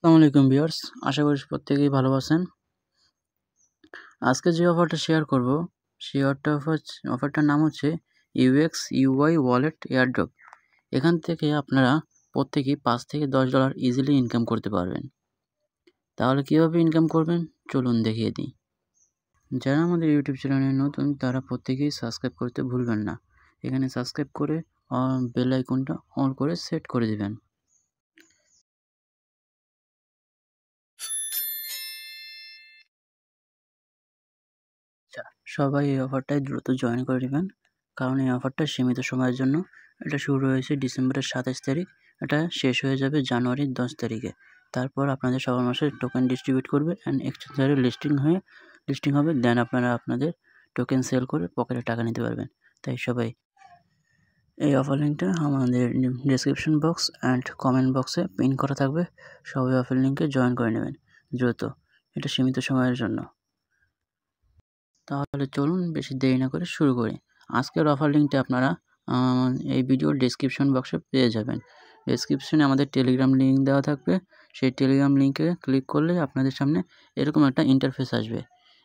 আসসালামু আলাইকুম ভিউয়ার্স, আশা করি প্রত্যেকেই ভালো আছেন। আজকে যে অফারটা শেয়ার করব সেই অফারটার নাম হচ্ছে UX/UI ওয়ালেট এয়ারড্রপ। এখান থেকে আপনারা প্রত্যেকেই $5 থেকে $10 ইজিলি ইনকাম করতে পারবেন। তাহলে কীভাবে ইনকাম করবেন চলুন দেখিয়ে দিই। যারা আমাদের ইউটিউব চ্যানেলে নতুন তারা প্রত্যেকেই সাবস্ক্রাইব করতে ভুলবেন না। এখানে সাবস্ক্রাইব করে বেল আইকনটা অন করে সেট করে দিবেন। সবাই এই অফারটায় দ্রুত জয়েন করে নেবেন, কারণ এই অফারটা সীমিত সময়ের জন্য। এটা শুরু হয়েছে ডিসেম্বরের 27 তারিখ, এটা শেষ হয়ে যাবে জানুয়ারির 10 তারিখে। তারপর আপনাদের সবার মাসে টোকেন ডিস্ট্রিবিউট করবে অ্যান্ড এক্সচেঞ্জারে লিস্টিং হবে, দেন আপনারা আপনাদের টোকেন সেল করে পকেটে টাকা নিতে পারবেন। তাই সবাই এই অফার লিঙ্কটা আমাদের ডেসক্রিপশন বক্স অ্যান্ড কমেন্ট বক্সে পিন করা থাকবে। সবাই অফার লিঙ্কে জয়েন করে নেবেন দ্রুত, এটা সীমিত সময়ের জন্য। তাহলে চলুন বেশি দেরি না করে শুরু করি। আজকের অফার লিঙ্কটা আপনারা এই ভিডিওর ডেসক্রিপশন বক্সে পেয়ে যাবেন। ডেসক্রিপশনে আমাদের টেলিগ্রাম লিঙ্ক দেওয়া থাকবে। সেই টেলিগ্রাম লিঙ্কে ক্লিক করলে আপনাদের সামনে এরকম একটা ইন্টারফেস আসবে।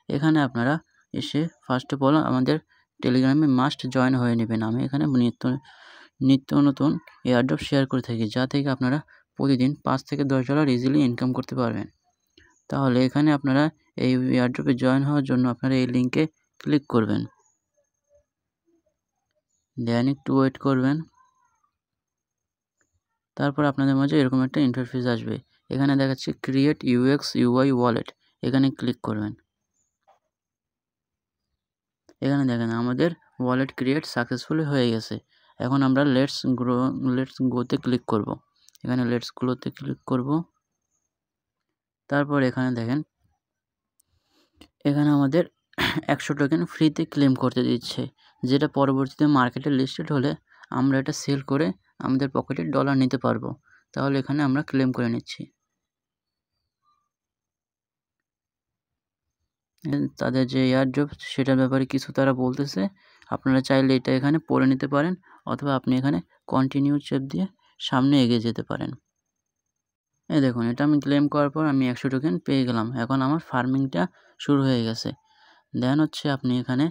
এখানে আপনারা এসে ফার্স্ট অফ অল আমাদের টেলিগ্রামে মাস্ট জয়েন হয়ে নেবেন। আমি এখানে নিত্য নতুন এয়ারড্রপ শেয়ার করে থাকি, যা থেকে আপনারা প্রতিদিন $5 থেকে $10 ইজিলি ইনকাম করতে পারবেন। তাহলে এখানে আপনারা এই এয়ারড্রপে জয়েন হওয়ার জন্য আপনারা এই লিঙ্কে ক্লিক করবেন, দেন একটু ওয়েট করবেন। তারপর আপনাদের মাঝে এরকম একটা ইন্টারফেস আসবে। এখানে দেখাচ্ছে ক্রিয়েট UX/UI ওয়ালেট, এখানে ক্লিক করবেন। এখানে দেখেন আমাদের ওয়ালেট ক্রিয়েট সাকসেসফুলি হয়ে গেছে। এখন আমরা লেটস গোতে ক্লিক করব। এখানে লেটস গ্রোতে ক্লিক করব। তারপর এখানে দেখেন এখানে আমাদের 100 টোকেন ফ্রিতে ক্লেম করতে দিচ্ছে, যেটা পরবর্তীতে মার্কেটে লিস্টেড হলে আমরা এটা সেল করে আমাদের পকেটে ডলার নিতে পারবো। তাহলে এখানে আমরা ক্লেম করে নিচ্ছি। তাদের যে এয়ারড্রপ সেটার ব্যাপারে কিছু তারা বলতেছে, আপনারা চাইলে এটা এখানে পড়ে নিতে পারেন, অথবা আপনি এখানে কন্টিনিউ চেপ দিয়ে সামনে এগিয়ে যেতে পারেন। এই দেখুন, এটা আমি ক্লেম করার পর আমি 100 টোকেন পেয়ে গেলাম। এখন আমার ফার্মিংটা শুরু হয়ে গেছে। দেন হচ্ছে আপনি এখানে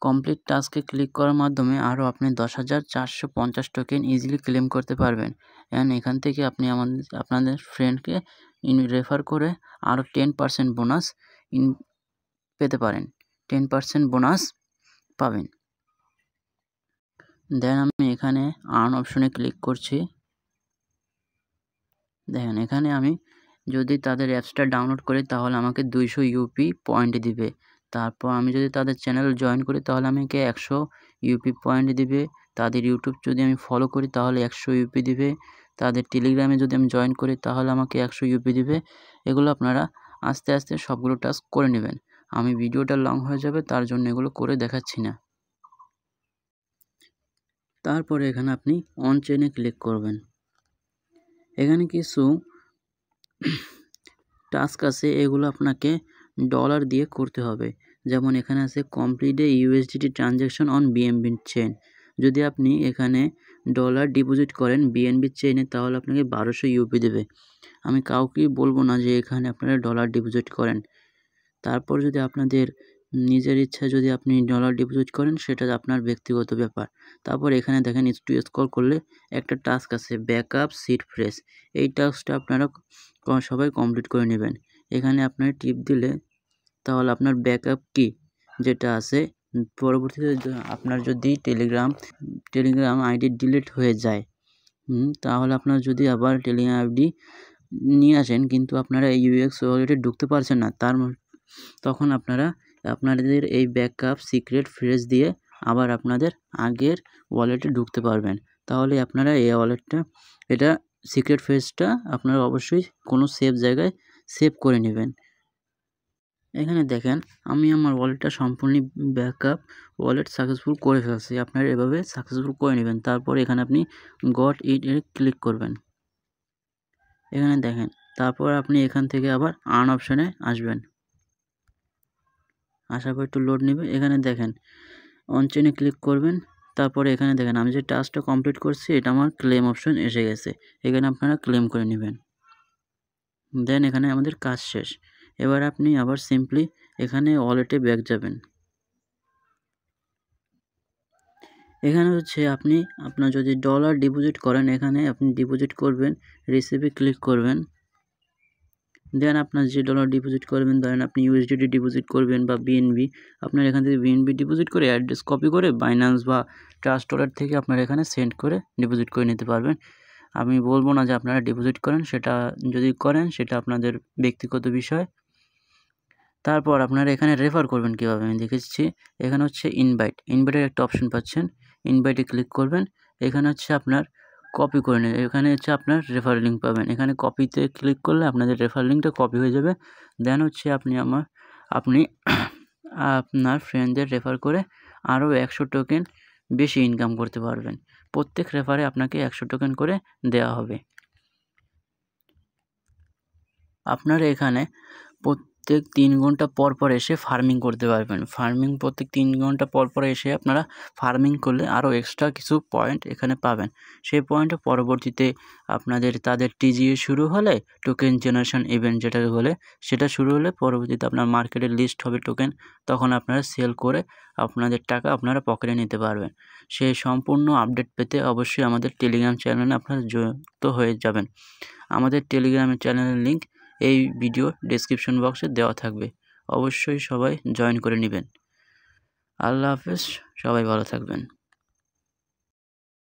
কমপ্লিট টাস্কে ক্লিক করার মাধ্যমে আরও আপনি 10,450 টোকেন ইজিলি ক্লেম করতে পারবেন। অ্যান্ড এখান থেকে আপনি আপনাদের ফ্রেন্ডকে রেফার করে আরও 10% বোনাস পেতে পারেন। 10% বোনাস পাবেন। দেন আমি এখানে আর্ন অপশনে ক্লিক করছি। দেখেন এখানে আমি যদি তাদের অ্যাপসটা ডাউনলোড করি তাহলে আমাকে 200 ইউপি পয়েন্ট দিবে। তারপর আমি যদি তাদের চ্যানেল জয়েন করি তাহলে আমাকে 100 ইউপি পয়েন্ট দিবে। তাদের ইউটিউব যদি আমি ফলো করি তাহলে 100 ইউপি দিবে। তাদের টেলিগ্রামে যদি আমি জয়েন করি তাহলে আমাকে 100 ইউপি দিবে। এগুলো আপনারা আস্তে আস্তে সবগুলো টাস্ক করে নেবেন। আমি ভিডিওটা লং হয়ে যাবে, তার জন্য এগুলো করে দেখাচ্ছি না। তারপরে এখানে আপনি অন চেইনে ক্লিক করবেন। এখানে কিছু টাস্ক আছে, এগুলো আপনাকে ডলার দিয়ে করতে হবে। যেমন এখানে আছে complete A USDT transaction on BNB chain. যদি আপনি এখানে ডলার ডিপোজিট করেন BNB চেইনে তাহলে আপনাকে 1200 ইউপি দেবে। আমি কাউকেই বলবো না যে এখানে আপনারা ডলার ডিপোজিট করেন। তারপর যদি আপনাদের নিজের ইচ্ছা যদি আপনি ডলার ডিপোজিট করেন সেটা আপনার ব্যক্তিগত ব্যাপার। তারপর এখানে দেখেন একটু স্ক্রল করলে একটা টাস্ক আছে ব্যাকআপ সিড ফ্রেশ। এই টাস্কটা আপনারা সবাই কমপ্লিট করে নেবেন। এখানে আপনার টিপ দিলে তাহলে আপনার ব্যাকআপ কি যেটা আছে, পরবর্তীতে আপনার যদি টেলিগ্রাম আইডি ডিলিট হয়ে যায়, তাহলে আপনার যদি আবার টেলিগ্রাম আইডি নিয়ে আসেন কিন্তু আপনারা এই UX ওয়ালেটে ঢুকতে পারছেন না, তখন আপনারা আপনাদের এই ব্যাকআপ সিক্রেট ফ্রেজ দিয়ে আবার আপনাদের আগের ওয়ালেটে ঢুকতে পারবেন। তাহলে আপনারা এই এটা সিক্রেট ফ্রেজটা আপনারা অবশ্যই কোনো সেফ জায়গায় সেভ করে নেবেন। এখানে দেখেন আমি আমার ওয়ালেটটা সম্পূর্ণ ব্যাকআপ ওয়ালেট সাকসেসফুল করে ফেলছি। আপনারা এভাবে সাকসেসফুল করে নেবেন। তারপর এখানে আপনি গট ইট এ ক্লিক করবেন। এখানে দেখেন তারপর আপনি এখান থেকে আবার আর্ন অপশানে আসবেন। আসার পর একটু লোড নেবে। এখানে দেখেন অন চেইনে ক্লিক করবেন। তারপরে এখানে দেখেন আমি যে টাস্কটা কমপ্লিট করছি এটা আমার ক্লেম অপশন এসে গেছে। এখানে আপনারা ক্লেম করে নেবেন। দেন এখানে আমাদের কাজ শেষ। এবার আপনি আবার সিম্পলি এখানে ওয়ালেটে ব্যাক যাবেন। এখানে হচ্ছে আপনি আপনার যদি ডলার ডিপোজিট করেন, এখানে আপনি ডিপোজিট করবেন, রিসিভে ক্লিক করবেন। দেন আপনার যে ডলার ডিপোজিট করবেন, ধরেন আপনি ইউএসডিটি ডিপোজিট করবেন বা বিএনবি, আপনার এখান থেকে বিএনবি ডিপোজিট করে অ্যাড্রেস কপি করে বাইন্যান্স বা ট্রাস্ট ওয়ালেট থেকে আপনারা এখানে সেন্ড করে ডিপোজিট করে নিতে পারবেন। আমি বলবো না যে আপনারা ডিপোজিট করেন, সেটা যদি করেন সেটা আপনাদের ব্যক্তিগত বিষয়। তারপর আপনারা এখানে রেফার করবেন কীভাবে আমি দেখেছি। এখানে হচ্ছে ইনভাইটের একটা অপশন পাচ্ছেন, ইনভাইটে ক্লিক করবেন। এখানে হচ্ছে আপনার কপি করে নেবেন, এখানে হচ্ছে আপনার রেফার লিঙ্ক পাবেন, এখানে কপিতে ক্লিক করলে আপনাদের রেফার লিঙ্কটা কপি হয়ে যাবে। দেন হচ্ছে আপনি আপনার ফ্রেন্ডদের রেফার করে আরও 100 টোকেন বেশি ইনকাম করতে পারবেন। প্রত্যেক রেফারে আপনাকে 100 টোকেন করে দেওয়া হবে। আপনারা এখানে প্রত্যেক 3 ঘন্টা পর পর এসে ফার্মিং করতে পারবেন। প্রত্যেক 3 ঘন্টা পর পর এসে আপনারা ফার্মিং করলে আরও এক্সট্রা কিছু পয়েন্ট এখানে পাবেন। সেই পয়েন্টে পরবর্তীতে তাদের টিজিএ শুরু হলে, টোকেন জেনারেশন ইভেন্ট যেটা বলে, সেটা শুরু হলে পরবর্তীতে আপনার মার্কেটে লিস্ট হবে টোকেন, তখন আপনারা সেল করে আপনাদের টাকা আপনারা পকেটে নিতে পারবেন। সেই সম্পূর্ণ আপডেট পেতে অবশ্যই আমাদের টেলিগ্রাম চ্যানেলে আপনারা যুক্ত হয়ে যাবেন। আমাদের টেলিগ্রামের চ্যানেলের লিঙ্ক এই ভিডিও ডেসক্রিপশন বক্সে দেওয়া থাকবে, অবশ্যই সবাই জয়েন করে নেবেন। আল্লাহ হাফেজ, সবাই ভালো থাকবেন।